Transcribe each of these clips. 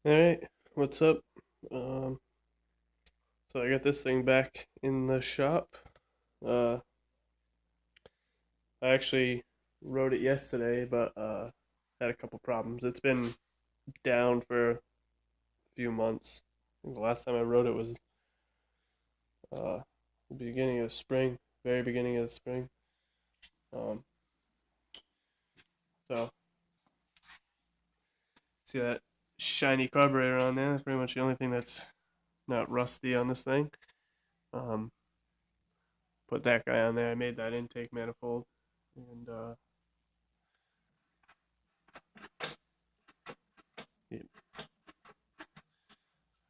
All right, what's up? Um, so I got this thing back in the shop. Uh, I actually wrote it yesterday, but had a couple problems. It's been down for a few months. I think the last time I wrote it was uh, the beginning of spring, very beginning of the spring. Um, so see that shiny carburetor on there? That's pretty much the only thing that's not rusty on this thing. Um, put that guy on there. I made that intake manifold, and yeah,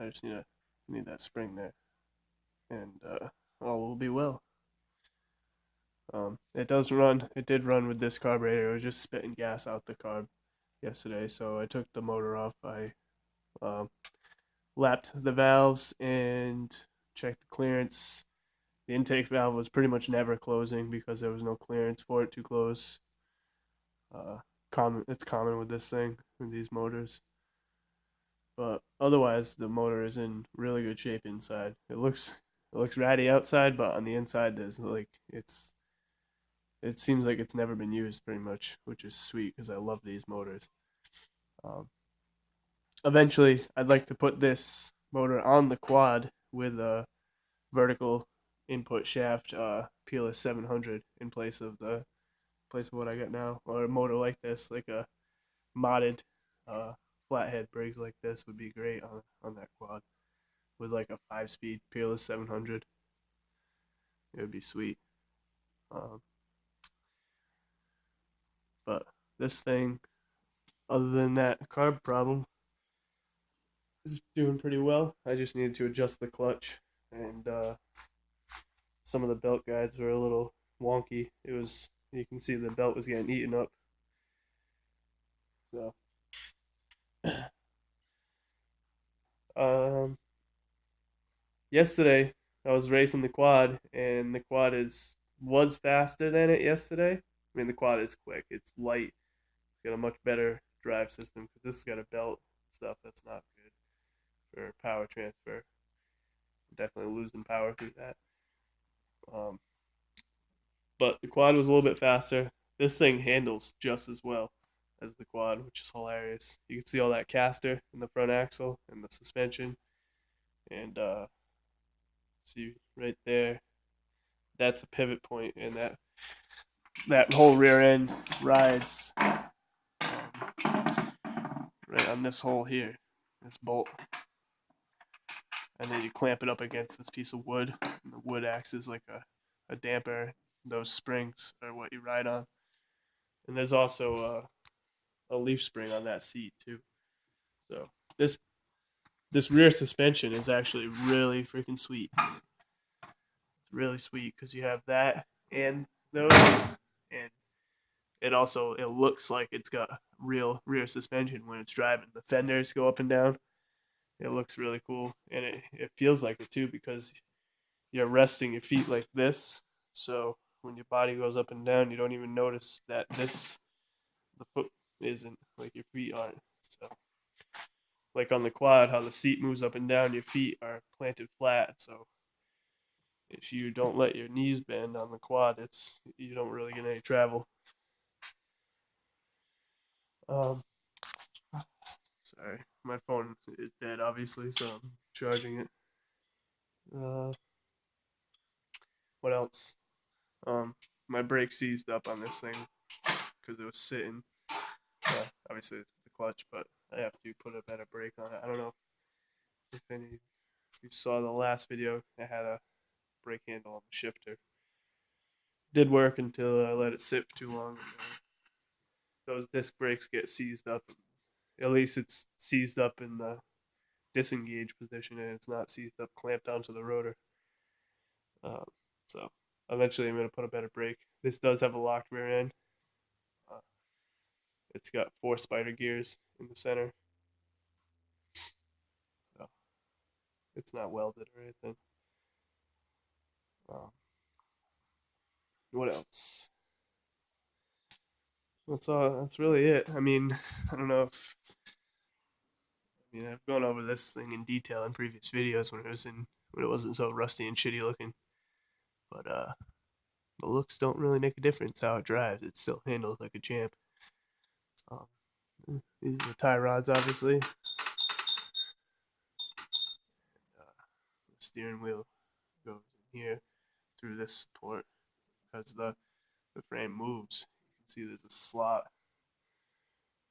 I just need that spring there, and all will be well. It does run. It did run with this carburetor. It was just spitting gas out the carb yesterday, so I took the motor off. I um, lapped the valves and checked the clearance. The intake valve was pretty much never closing because there was no clearance for it to close. Uh, It's common with this thing, with these motors. But otherwise, the motor is in really good shape inside. It looks ratty outside, but on the inside, there's like it seems like it's never been used pretty much, which is sweet because I love these motors. Um, Eventually, I'd like to put this motor on the quad with a vertical input shaft PLS 700 in place of what I got now, or a motor like this, like a modded uh, flathead brakes like this would be great on that quad with like a 5-speed PLS 700. It would be sweet. Um, but this thing, other than that carb problem, is doing pretty well. I just needed to adjust the clutch, and some of the belt guides were a little wonky. You can see the belt was getting eaten up. So, um, yesterday I was racing the quad, and the quad is was faster than it yesterday. I mean, the quad is quick. It's light. It's got a much better drive system because this has got a belt stuff that's not good for power transfer. Definitely losing power through that. Um, but the quad was a little bit faster. This thing handles just as well as the quad, which is hilarious. You can see all that caster in the front axle and the suspension, and see right there, that's a pivot point, and that whole rear end rides right on this hole here, this bolt, and then you clamp it up against this piece of wood, and the wood acts as like a damper. Those springs are what you ride on, and there's also a leaf spring on that seat too. So this this rear suspension is actually really freaking sweet. It's really sweet because you have that and those, and it looks like it's got real rear suspension when it's driving. The fenders go up and down. It looks really cool, and it feels like it too because you're resting your feet like this. So when your body goes up and down, you don't even notice that the foot isn't like your feet aren't. So like on the quad, how the seat moves up and down, your feet are planted flat. So if you don't let your knees bend on the quad, it's you don't really get any travel. Um, Sorry, my phone is dead, obviously, so I'm charging it. Uh, what else? My brake seized up on this thing because it was sitting. Obviously, it's the clutch, but I have to put a better brake on it. I don't know if any if you saw the last video. I had a brake handle on the shifter. Did work until I let it sit for too long. Those disc brakes get seized up. At least it's seized up in the disengage position, and it's not seized up clamped onto the rotor. Uh, so eventually, I'm going to put a better brake. This does have a locked rear end. Uh, it's got 4 spider gears in the center, so it's not welded or anything. Um, what else? That's all. That's really it. I mean, I don't know if I mean, I've gone over this thing in detail in previous videos when it wasn't so rusty and shitty looking. But the looks don't really make a difference how it drives. It still handles like a champ. Um, these are the tie rods, obviously. The steering wheel goes in here through this support because the frame moves. You can see there's a slot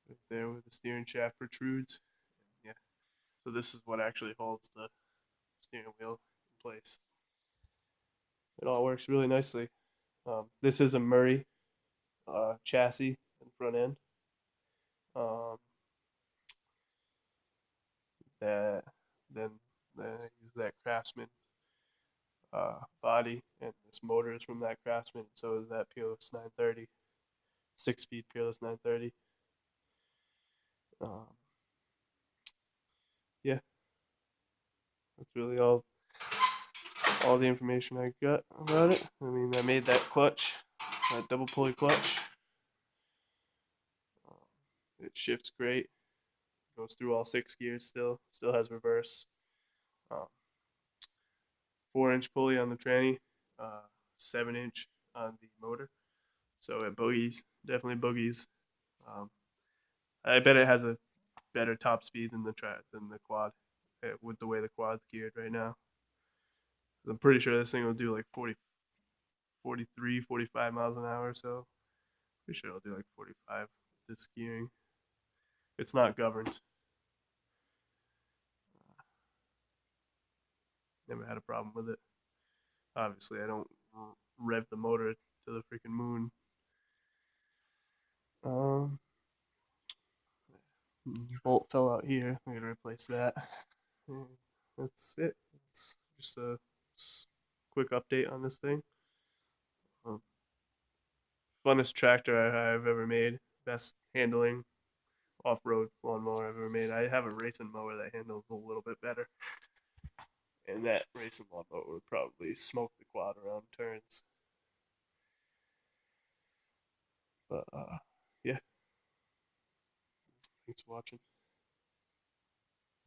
right there where the steering shaft protrudes. Yeah, so this is what actually holds the steering wheel in place. It all works really nicely. This is a Murray chassis and front end. Um, that then then I use that Craftsman body, and this motor is from that Craftsman. So is that Peerless 930, 6-speed Peerless 930. Um, yeah, that's really all the information I got about it. I mean, I made that clutch, that double pulley clutch. Um, it shifts great. Goes through all 6 gears still. Still has reverse. Um, 4-inch pulley on the tranny, 7-inch on the motor. So it boogies, definitely boogies. Um, I bet it has a better top speed than the quad, with the way the quad's geared right now. I'm pretty sure this thing will do like 40, 43, 45 miles an hour. So pretty sure it'll do like 45 with this gearing. It's not governed. Never had a problem with it. Obviously, I don't rev the motor to the freaking moon. Um, bolt fell out here. I gotta replace that. And that's it. It's just a quick update on this thing. Um, Funnest tractor I've ever made. Best handling off-road lawnmower I've ever made. I have a racing mower that handles a little bit better, and that racing lawnmower would probably smoke the quad around turns. But yeah, thanks for watching.